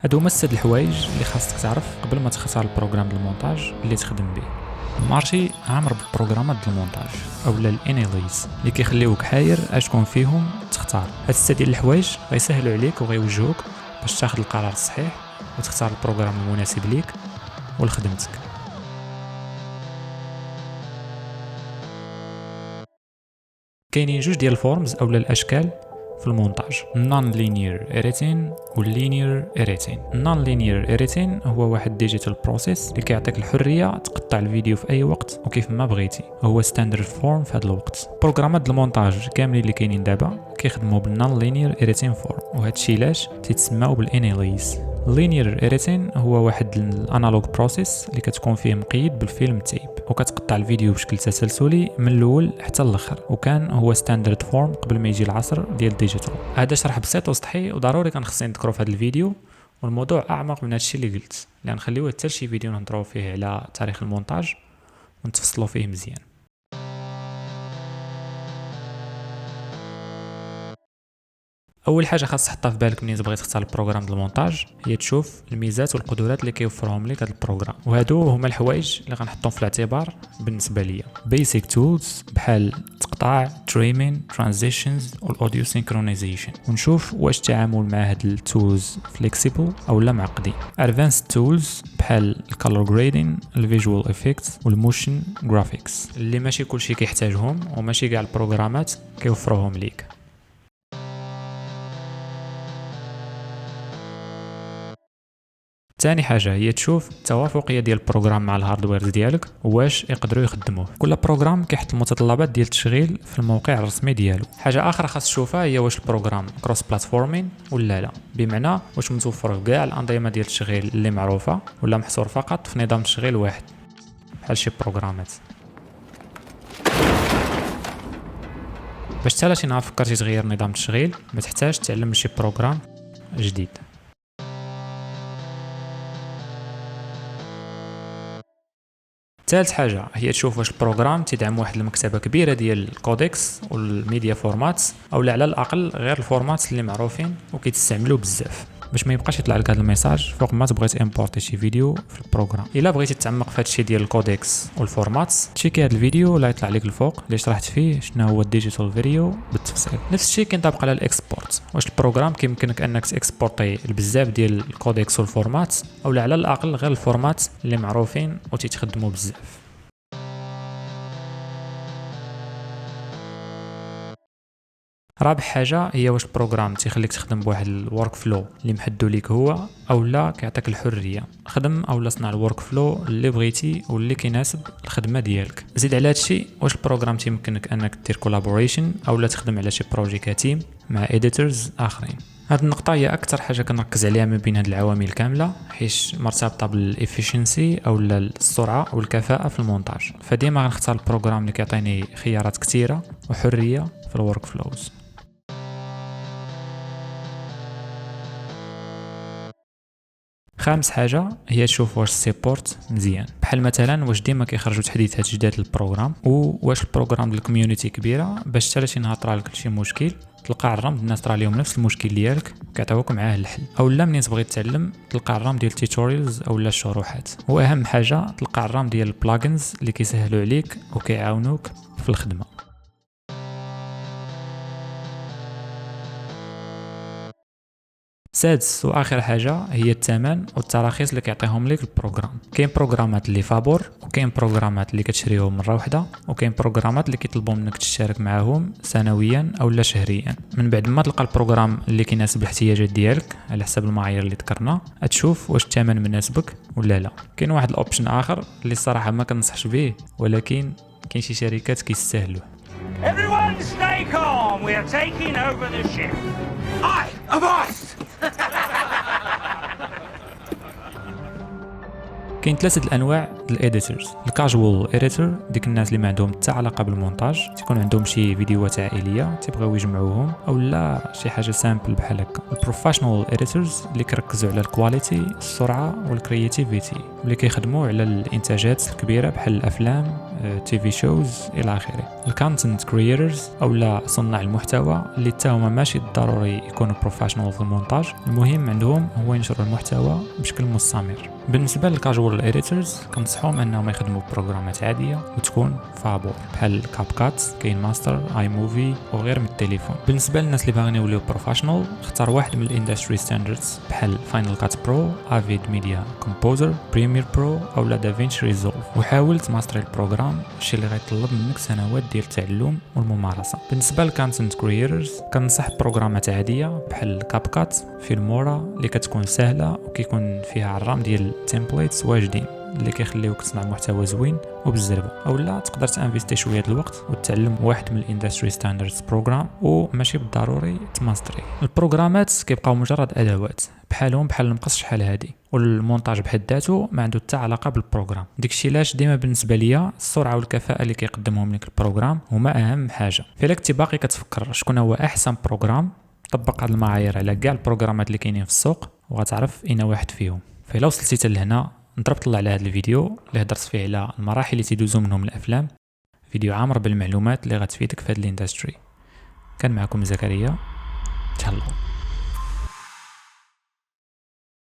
هادو هما 6 الحوايج اللي خاصك تعرف قبل ما تختار البروغرام ديال المونتاج اللي تخدم به. المارشي عامر بالبروغرامات ديال المونتاج اولا الاناليز اللي كيخليوك حاير اشكون فيهم تختار. هاد 6 ديال الحوايج غيسهلوا عليك وغيوجهوك باش تاخذ القرار الصحيح وتختار البروغرام المناسب ليك ولخدمتك. كاينين جوج ديال الفورمز اولا الاشكال في المونتاج، نون لينير اريتين واللينير اريتين. نون لينير اريتين هو واحد ديجيتال بروسيس اللي كيعطيك الحريه تقطع الفيديو في اي وقت وكيف ما بغيتي، هو ستاندرد فورم في هذا الوقت. بروغرامات المونتاج كاملين اللي كاينين دابا كيخدموا بالنون لينير اريتين فورم، وهذا الشيء علاش تيتسماو بالاناليز. اللينير اريتين هو واحد الانالوج بروسيس اللي كتكون فيه مقيد بالفيلم تيب وكتقطع الفيديو بشكل تسلسلي من الاول حتى الاخر، وكان هو ستاندرد فورم قبل ما يجي العصر ديال الديجيتال. هذا شرح بسيط وسطحي وضروري كان خصني نذكروا في هذا الفيديو، والموضوع اعمق من هذا الشيء اللي قلت، لان نخليوه حتى شي فيديو نهضروا فيه على تاريخ المونتاج ونتفصلوا فيه مزيان. اول حاجه خاص تحطها في بالك ملي تبغي تختار البروغرام ديال المونتاج هي تشوف الميزات والقدرات اللي كيوفرهم لك هذا البروغرام، وهادو هما الحوايج اللي غنحطهم في الاعتبار بالنسبه ليا. بيسيك تولز بحال تقطاع، تريمين، ترانزيشنز والاوديو سينكرونايزيشن، ونشوف واش التعامل مع هاد التولز فليكسيبل او لا معقدين. ادفانسد تولز بحال الكالر جريدين، الفيجوال افكتس والموشن جرافيكس اللي ماشي كلشي كيحتاجهم وماشي كاع البروغرامات كيوفروهم ليك. ثاني حاجه هي تشوف التوافقيه ديال البروغرام مع الهاردوير ديالك واش يقدروا يخدموه. كل بروغرام كيحط المتطلبات ديال التشغيل في الموقع الرسمي ديالو. حاجه اخرى خاص تشوفها هي واش البروغرام كروس بلاتفورمين ولا لا، بمعنى واش متوفر في كاع الانظمه ديال التشغيل اللي معروفه ولا محصور فقط في نظام تشغيل واحد بحال شي بروغرامات. باش حتى شي نهار فكرتي تغير نظام التشغيل ما تحتاج تعلم شي بروغرام جديد. ثالث حاجه هي تشوف واش البروغرام تدعم واحد المكتبه كبيره ديال الكودكس والميديا فورماتس او على الاقل غير الفورماتس اللي معروفين وكيتستعملوا بزاف، باش ما يبقاش يطلع لك هذا الميساج فوق ما تبغي امبورتي شي فيديو في البروغرام. الا بغيتي تتعمق في هادشي ديال الكودكس والفورماتس تشيكي هذا الفيديو اللي يطلع لك الفوق اللي شرحت فيه شنو هو الديجيتال فيديو بالتفصيل. نفس الشيء كينطبق على الاكسبورت، واش البروغرام كيمكنك انك تاكسبورتي بزاف ديال الكودكس والفورماتس او على الاقل غير الفورمات اللي معروفين وتيتخدموا بزاف. رابع حاجه هي واش البروغرام تيخليك تخدم بواحد الورك فلو اللي محدو ليك هو او لا كيعطيك الحريه خدم او لا صنع الورك فلو اللي بغيتي واللي كيناسب الخدمه ديالك. زيد على هادشي واش البروغرام تيمكنك انك دير كولابوريشن او لا تخدم على شي بروجي كتيم مع اديتورز اخرين. هاد النقطه هي اكثر حاجه كنركز عليها من بين هاد العوامل كامله، حيت مرتبطه بالافيشنسي او السرعه والكفاءه في المونتاج، فديما غنختار البروغرام اللي كيعطيني خيارات كثيره وحريه في الورك فلوز. خامس حاجه هي تشوف واش السيبورت مزيان، بحال مثلا واش ديما كيخرجوا تحديثات جداد للبروغرام، وواش البروغرام ديال الكوميونيتي كبيره باش حتى شي نهار طرا لك شي مشكل تلقى الرام الناس طرا لهم نفس المشكل ديالك وكيعطيوك معاه الحل، او لا منين تبغي تتعلم تلقى الرام ديال التيتوريالز او لا الشروحات. واهم حاجه تلقى الرام ديال البلاجنز اللي كيسهلوا عليك وكيعاونوك في الخدمه. سادس واخر حاجه هي الثمن والتراخيص اللي كيعطيهم لك البروغرام. كاين بروغرامات اللي فابور، وكاين بروغرامات اللي كتشريهم مره واحده، وكاين بروغرامات اللي كيطلبوا منك تشترك معاهم سنويا او لا شهريا. من بعد ما تلقى البروغرام اللي كيناسب الاحتياجات ديالك على حسب المعايير اللي ذكرنا تشوف واش الثمن مناسبك ولا لا. كاين واحد الاوبشن اخر اللي الصراحه ما كنصحش به، ولكن كاين شي شركات كيستاهلوا. Everyone stay calm. We are taking over the ship. I am boss. كاين ثلاثه الانواع الاديتورز. الكاجوال اديتور ديك الناس اللي ما عندهم حتى علاقه بالمونتاج، تيكون عندهم شي فيديوهات عائليه تيبغيو يجمعوهم او لا شي حاجه سامبل بحال هكا. البروفيشنال اديتورز اللي كيركزوا على الكواليتي، السرعه والكرياتيفيتي، واللي كيخدموا على الانتاجات الكبيره بحال الافلام، تي في شوز الى اخره. الكونتنت كرييترز او لا صناع المحتوى اللي هما ماشي ضروري يكونوا بروفيشنال في المونتاج، المهم عندهم هو ينشروا المحتوى بشكل مستمر. بالنسبه للكاجوال اديتورز كنصحهم انهم يخدموا بروغرامات عاديه وتكون فابور بحال كاب كات، كين ماستر، اي موفي وغير من التليفون. بالنسبه للناس اللي باغيين يوليو بروفيشنال اختار واحد من الاندستري ستاندردز بحال فاينل كات برو، افيد ميديا كومبوزر، بريمير برو او لا دافينشي ريزولف، وحاول تماستري البروغرام، الشيء اللي غيطلب منك سنوات ديال التعلم والممارسه. بالنسبه للكونتنت كرييترز كنصح بروغرامات عاديه بحال كاب كات، فيلمورا اللي كتكون سهله وكيكون فيها عرام ديال تمبليتس واجدين اللي كيخليوك تصنع محتوى زوين وبالزربه. اولا تقدر تانفيستي شويه الوقت وتتعلم واحد من الاندستري ستاندردز بروغرام وماشي بالضروري تماستري. البروغرامات كيبقاو مجرد ادوات بحال المقص شحال هادي، والمونتاج بحد ذاته ما عنده حتى علاقه بالبروغرام. داكشي علاش ديما بالنسبه ليا السرعه والكفاءه اللي كيقدمهم لك البروغرام هما اهم حاجه. فإلا كنتي باقي كتفكر شكون هو احسن بروغرام، طبق هاد المعايير على كاع البروغرامات اللي كاينين في السوق وغتعرف اين واحد فيهم. فإلا وصلتي حتى لهنا نضرب طلع على هذا الفيديو اللي هضرت فيه على المراحل اللي تيدوزو منهم الافلام، فيديو عامر بالمعلومات اللي غتفيدك في هذا الاندستري. كان معكم زكريا، تهلاو.